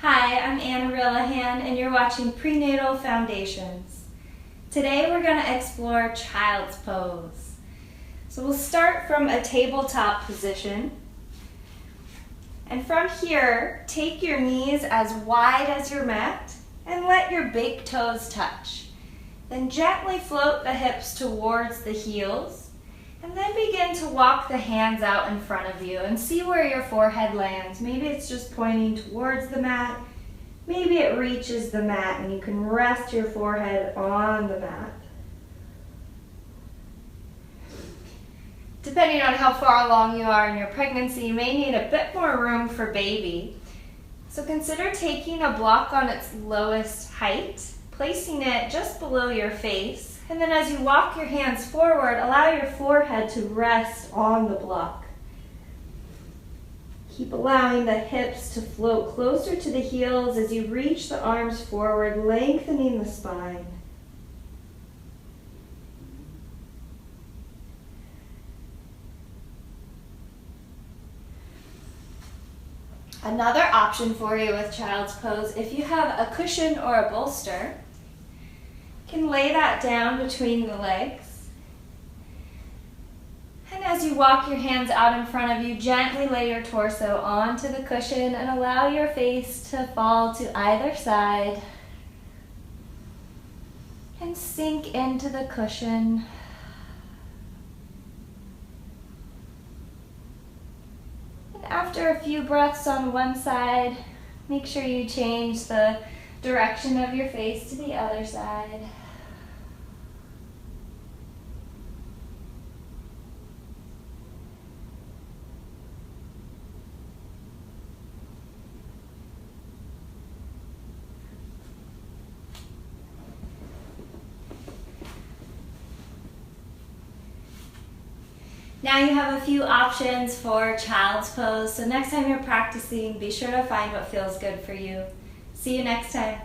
Hi, I'm Anna Rillahan, and you're watching Prenatal Foundations. Today we're going to explore child's pose. So we'll start from a tabletop position. And from here, take your knees as wide as your mat and let your big toes touch. Then gently float the hips towards the heels, and then begin to walk the hands out in front of you and see where your forehead lands. Maybe it's just pointing towards the mat. Maybe it reaches the mat and you can rest your forehead on the mat. Depending on how far along you are in your pregnancy, you may need a bit more room for baby. So consider taking a block on its lowest height, placing it just below your face, and then as you walk your hands forward, allow your forehead to rest on the block. Keep allowing the hips to float closer to the heels as you reach the arms forward, lengthening the spine. Another option for you with child's pose, if you have a cushion or a bolster, you can lay that down between the legs. And as you walk your hands out in front of you, gently lay your torso onto the cushion and allow your face to fall to either side. And sink into the cushion. And after a few breaths on one side, make sure you change the direction of your face to the other side. Now you have a few options for child's pose, so next time you're practicing, be sure to find what feels good for you. See you next time.